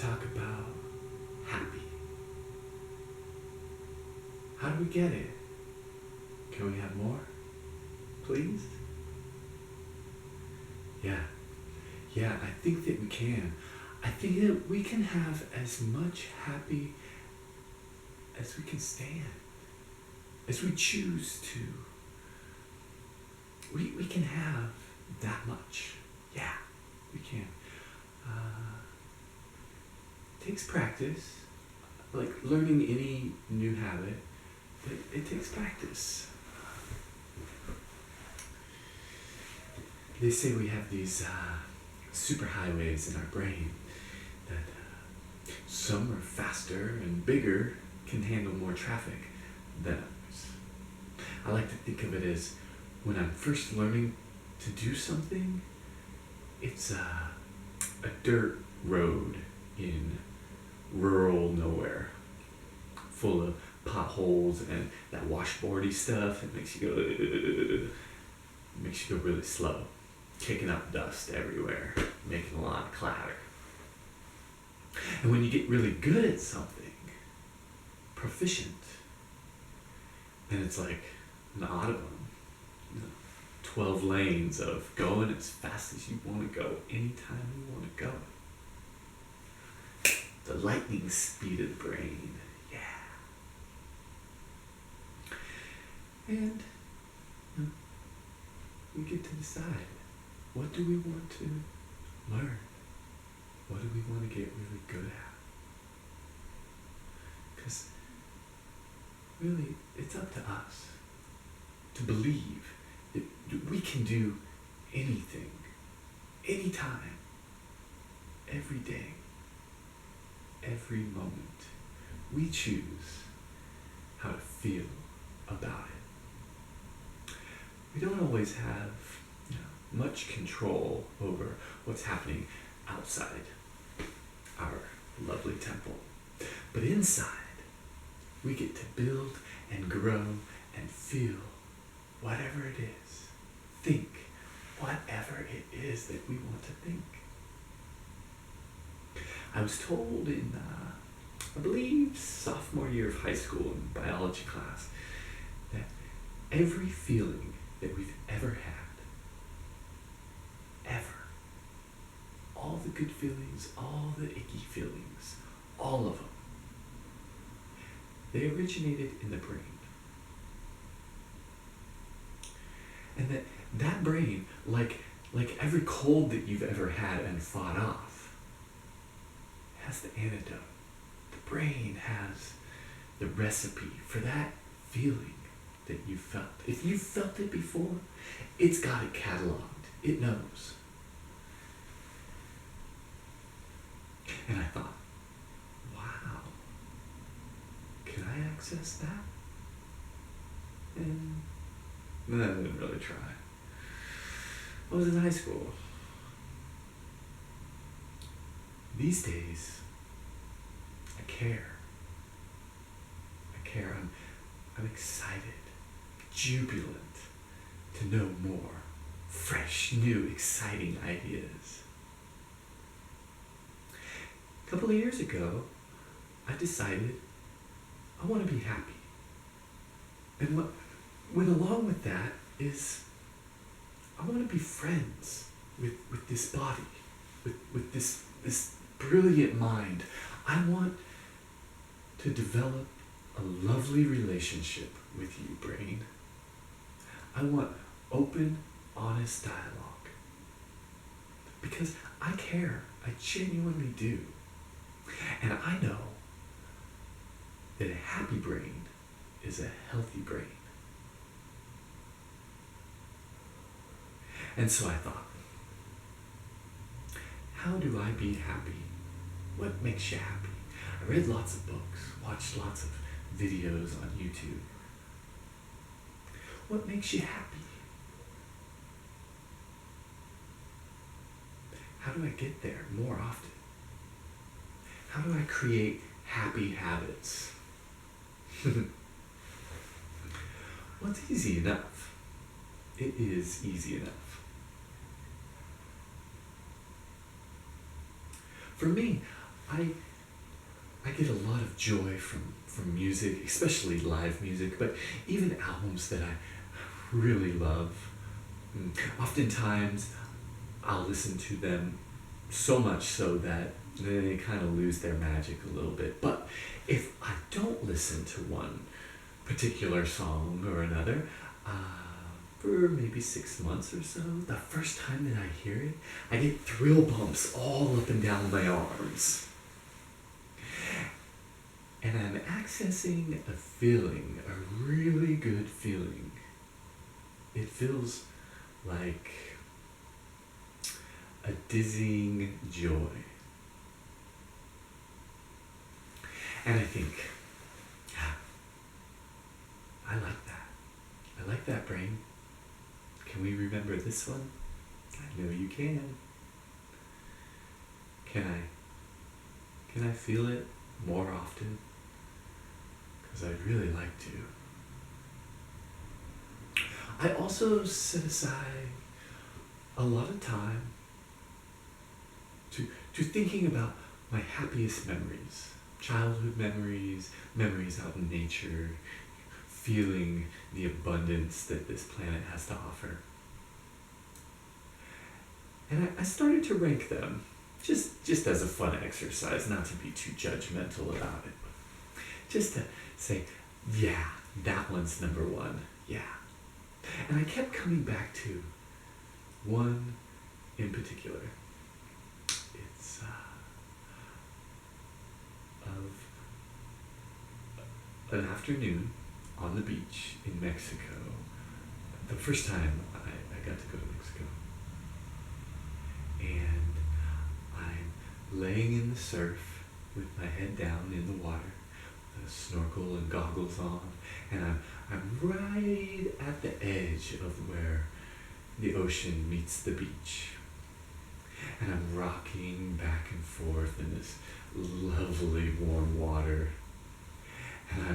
talk about happy. How do we get it? Can we have more? Please? Yeah, I think that we can. I think that we can have as much happy as we can stand, as we choose to. We can have that much. Yeah, we can. Takes practice, like learning any new habit, it takes practice. They say we have these superhighways in our brain that some are faster and bigger, can handle more traffic than others. I like to think of it as when I'm first learning to do something, it's a dirt road in rural nowhere, full of potholes and that washboardy stuff. It makes you go really slow, kicking up dust everywhere, making a lot of clatter. And when you get really good at something, proficient, then it's like an Audubon, 12 lanes of going as fast as you want to go, anytime you want to go. The lightning speed of the brain, yeah. And we get to decide, what do we want to learn? What do we want to get really good at? Because really, it's up to us to believe that we can do anything, anytime, every day, every moment. We choose how to feel about it. We don't always have much control over what's happening outside our lovely temple. But inside, we get to build and grow and feel whatever it is. Think whatever it is that we want to think. I was told in, I believe, sophomore year of high school in biology class, that every feeling that we've ever had, ever, all the good feelings, all the icky feelings, all of them, they originated in the brain. And that brain, like every cold that you've ever had and fought off, has the antidote. The brain has the recipe for that feeling that you felt. If you felt it before, it's got it cataloged. It knows. And I thought, wow, can I access that? And I didn't really try. I was in high school. These days, I care. I'm excited, jubilant to know more fresh, new, exciting ideas. A couple of years ago, I decided I want to be happy. And what went along with that is I want to be friends with this body, with this brilliant mind. I want to develop a lovely relationship with you, brain. I want open, honest dialogue. Because I care. I genuinely do. And I know that a happy brain is a healthy brain. And so I thought, how do I be happy? What makes you happy? I read lots of books, watched lots of videos on YouTube. What makes you happy? How do I get there more often? How do I create happy habits? Well, it's easy enough. It is easy enough. For me, I I get a lot of joy from music, especially live music, but even albums that I really love. Oftentimes, I'll listen to them so much so that they kind of lose their magic a little bit. But if I don't listen to one particular song or another, for maybe 6 months or so, the first time that I hear it, I get thrill bumps all up and down my arms. And I'm accessing a feeling, a really good feeling. It feels like a dizzying joy. And I think, I like that. I like that, brain. Can we remember this one? I know you can. Can I feel it more often? Because I'd really like to. I also set aside a lot of time to thinking about my happiest memories, childhood memories, memories out in nature, feeling the abundance that this planet has to offer. And I started to rank them, just as a fun exercise, not to be too judgmental about it. Just to say, yeah, that one's number one, yeah. And I kept coming back to one in particular. It's of an afternoon on the beach in Mexico. The first time I got to go to Mexico. And I'm laying in the surf with my head down in the water, the snorkel and goggles on, and I'm right at the edge of where the ocean meets the beach. And I'm rocking back and forth in this lovely warm water. And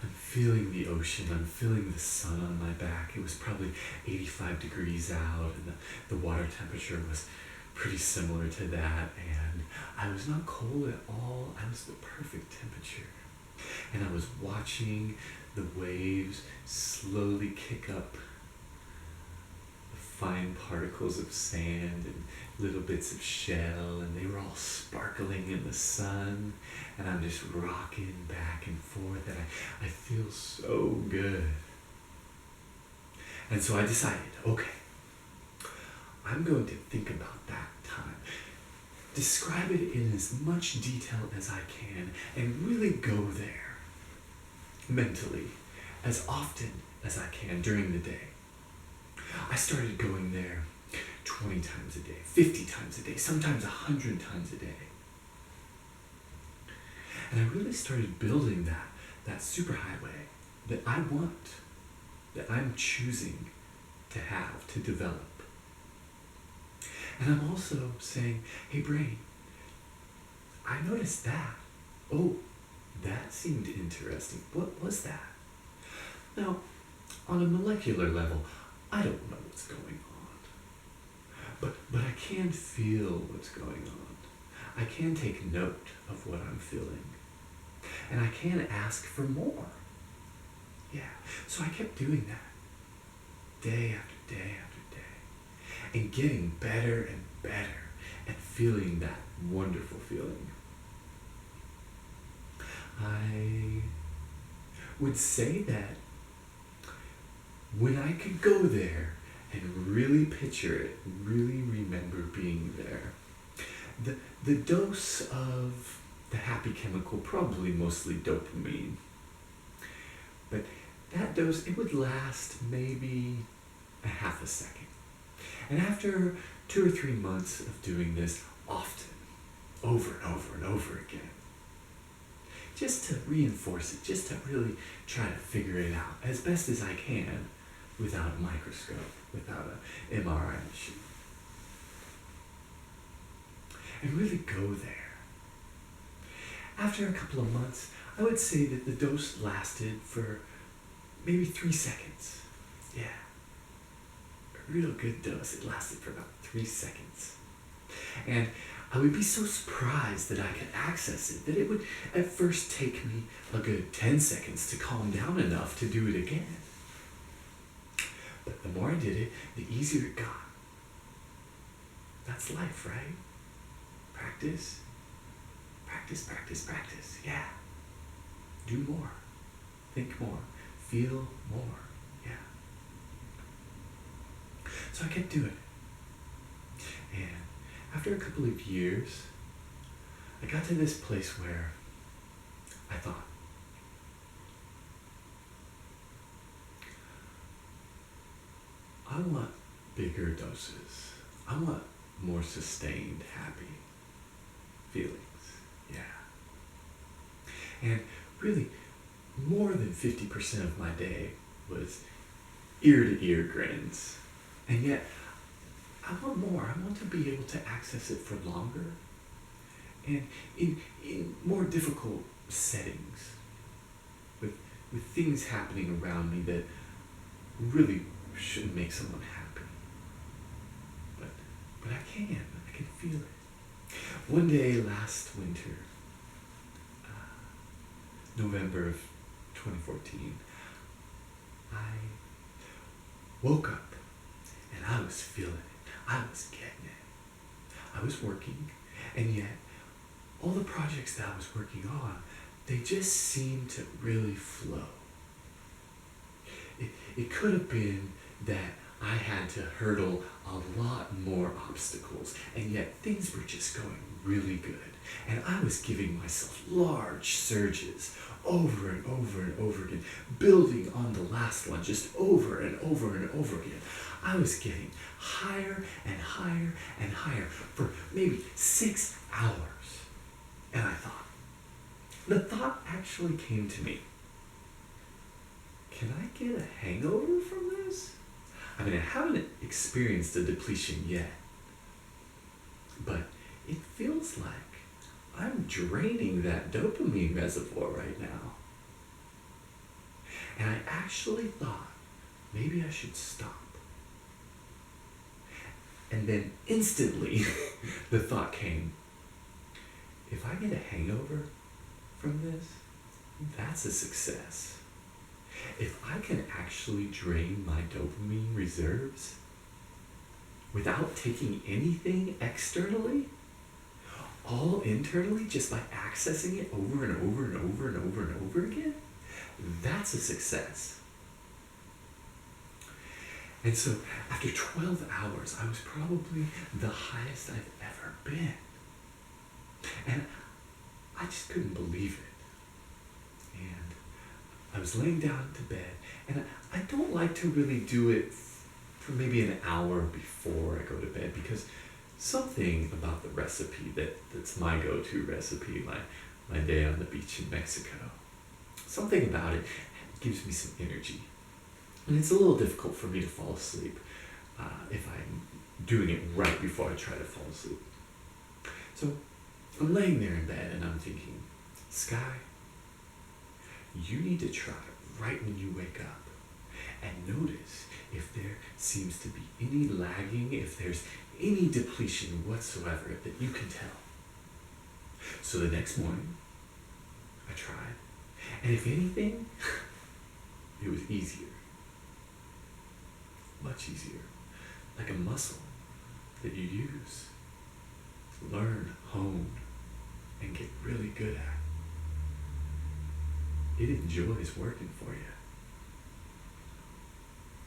I'm feeling the ocean, I'm feeling the sun on my back. It was probably 85 degrees out, and the water temperature was pretty similar to that, and I was not cold at all. I was the perfect temperature. And I was watching the waves slowly kick up the fine particles of sand and little bits of shell, and they were all sparkling in the sun, and I'm just rocking back and forth, and I feel so good. And so I decided, okay, I'm going to think about that time, describe it in as much detail as I can, and really go there mentally as often as I can during the day. I started going there 20 times a day, 50 times a day, sometimes 100 times a day. And I really started building that superhighway that I want, that I'm choosing to have, to develop. And I'm also saying, hey brain, I noticed that. Oh, that seemed interesting. What was that? Now, on a molecular level, I don't know what's going on. But I can feel what's going on. I can take note of what I'm feeling. And I can ask for more. Yeah, so I kept doing that. Day after day after day. And getting better and better at feeling that wonderful feeling. I would say that when I could go there and really picture it, really remember being there, the dose of the happy chemical, probably mostly dopamine, but that dose, it would last maybe a half a second. And after 2 or 3 months of doing this often, over and over and over again, just to reinforce it, just to really try to figure it out as best as I can without a microscope, without an MRI machine. And really go there. After a couple of months, I would say that the dose lasted for maybe 3 seconds. Yeah. A real good dose. It lasted for about 3 seconds. And I would be so surprised that I could access it that it would at first take me a good 10 seconds to calm down enough to do it again. But the more I did it, the easier it got. That's life, right? Practice, practice, practice, practice. Yeah. Do more. Think more. Feel more. Yeah. So I kept doing it. And after a couple of years, I got to this place where I thought, I want bigger doses. I want more sustained, happy feelings. Yeah. And really, more than 50% of my day was ear-to-ear grins. And yet, I want more. I want to be able to access it for longer and in more difficult settings with things happening around me that really shouldn't make someone happy. But I can feel it. One day last winter, November of 2014, I woke up and I was feeling it. I was getting it. I was working, and yet all the projects that I was working on, they just seemed to really flow. It could have been that I had to hurdle a lot more obstacles, and yet things were just going really good. And I was giving myself large surges over and over and over again, building on the last one just over and over and over again. I was getting higher and higher and higher for maybe 6 hours. And the thought actually came to me, can I get a hangover from this? I mean, I haven't experienced a depletion yet, but it feels like I'm draining that dopamine reservoir right now. And I actually thought maybe I should stop. And then instantly the thought came, if I get a hangover from this, that's a success. If I can actually drain my dopamine reserves without taking anything externally, all internally, just by accessing it over and over and over and over and over again, that's a success. And so after 12 hours, I was probably the highest I've ever been. And I just couldn't believe it. And I was laying down to bed, and I don't like to really do it for maybe an hour before I go to bed, because something about the recipe that's my go-to recipe, my day on the beach in Mexico, something about it gives me some energy. And it's a little difficult for me to fall asleep if I'm doing it right before I try to fall asleep. So I'm laying there in bed and I'm thinking, Skye, you need to try it right when you wake up and notice if there seems to be any lagging, if there's any depletion whatsoever that you can tell. So the next morning, I tried, and if anything, it was easier. Much easier. Like a muscle that you use, learn, hone, and get really good at. It enjoys working for you.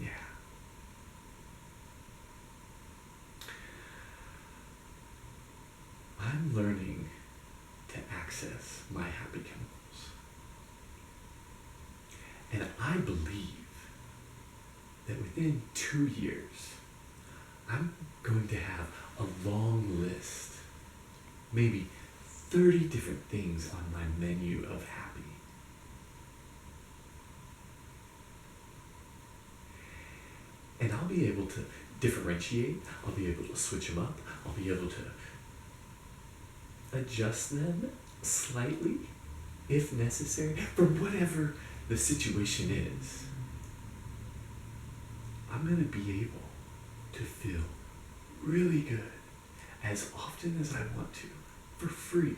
Yeah. I'm learning to access my happy chemicals. And I believe that within 2 years, I'm going to have a long list, maybe 30 different things on my menu of happy. And I'll be able to differentiate, I'll be able to switch them up, I'll be able to adjust them slightly, if necessary, for whatever the situation is. I'm going to be able to feel really good as often as I want to, for free,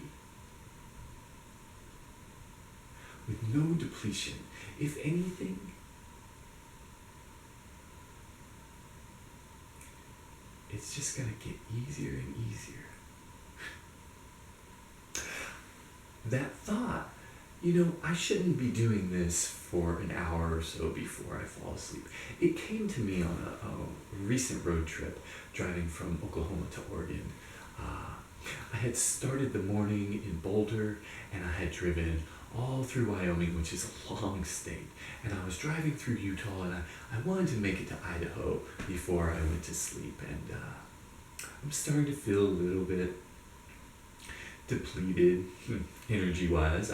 with no depletion. If anything, it's just going to get easier and easier. That thought, I shouldn't be doing this for an hour or so before I fall asleep. It came to me on a recent road trip driving from Oklahoma to Oregon. I had started the morning in Boulder, and I had driven all through Wyoming, which is a long state. And I was driving through Utah, and I wanted to make it to Idaho before I went to sleep. And I'm starting to feel a little bit depleted, energy-wise.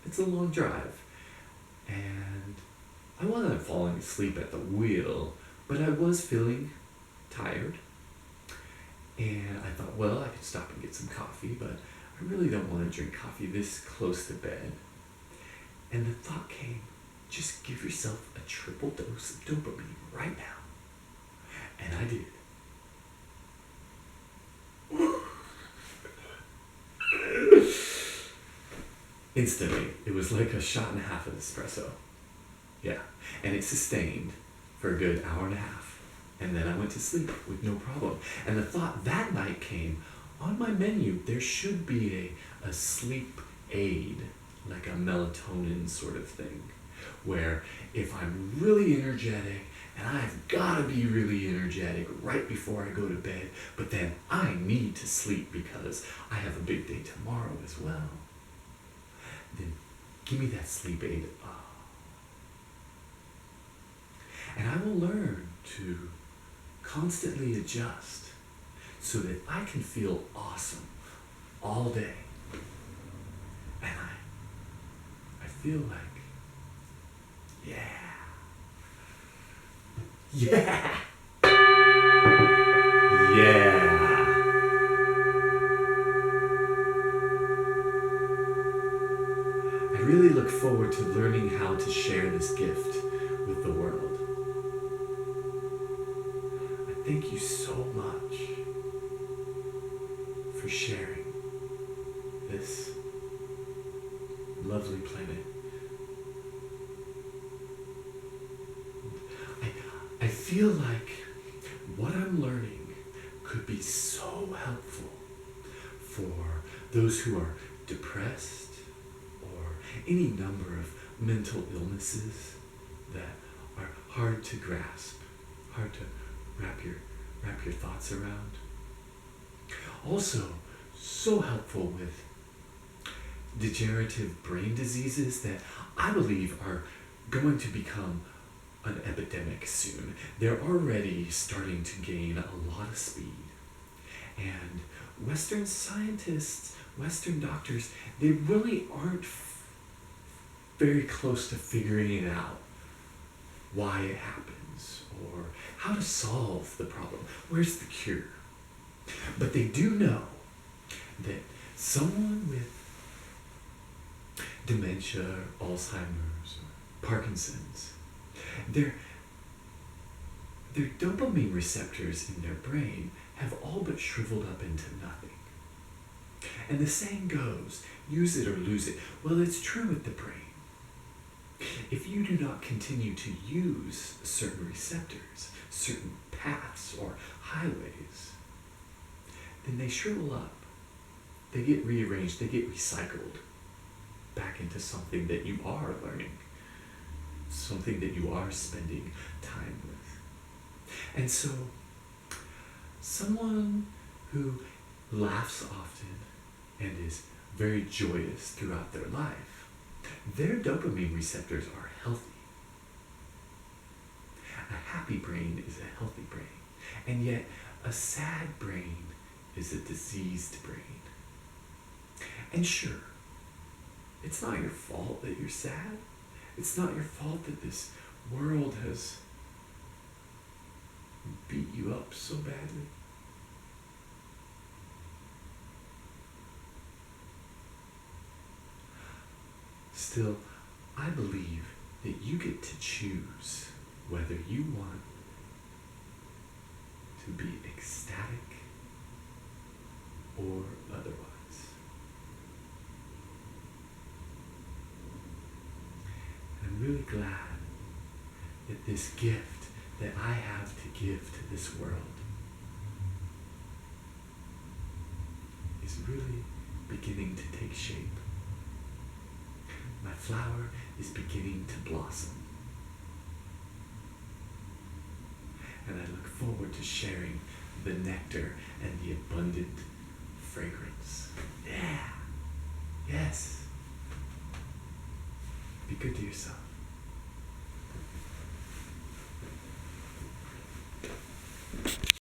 It's a long drive. And I wasn't falling asleep at the wheel, but I was feeling tired. And I thought, well, I could stop and get some coffee, but I really don't want to drink coffee this close to bed. And the thought came, just give yourself a triple dose of dopamine right now. And I did. Instantly. It was like a shot and a half of espresso. Yeah. And it sustained for a good hour and a half. And then I went to sleep with no problem. And the thought that night came, on my menu, there should be a sleep aid, like a melatonin sort of thing, where if I'm really energetic, and I've got to be really energetic right before I go to bed, but then I need to sleep because I have a big day tomorrow as well, then give me that sleep aid. And I will learn to constantly adjust so that I can feel awesome all day. And I feel like, yeah. Yeah. I really look forward to learning how to share this gift with the world. Thank you so much for sharing this lovely planet. I feel like what I'm learning could be so helpful for those who are depressed or any number of mental illnesses that are hard to grasp, hard to wrap your thoughts around. Also, so helpful with degenerative brain diseases that I believe are going to become an epidemic soon. They're already starting to gain a lot of speed. And Western scientists, Western doctors, they really aren't very close to figuring it out, why it happens, or how to solve the problem. Where's the cure? But they do know that someone with dementia, Alzheimer's, or Parkinson's, their dopamine receptors in their brain have all but shriveled up into nothing. And the saying goes, use it or lose it. Well, it's true with the brain. If you do not continue to use certain receptors, certain paths or highways, then they shrivel up. They get rearranged, they get recycled back into something that you are learning, something that you are spending time with. And so, someone who laughs often and is very joyous throughout their life, their dopamine receptors are healthy. A happy brain is a healthy brain, and yet a sad brain is a diseased brain. And sure, it's not your fault that you're sad. It's not your fault that this world has beat you up so badly. Still, I believe that you get to choose whether you want to be ecstatic or otherwise. And I'm really glad that this gift that I have to give to this world is really beginning to take shape. My flower is beginning to blossom. And I look forward to sharing the nectar and the abundant fragrance. Yeah. Yes. Be good to yourself.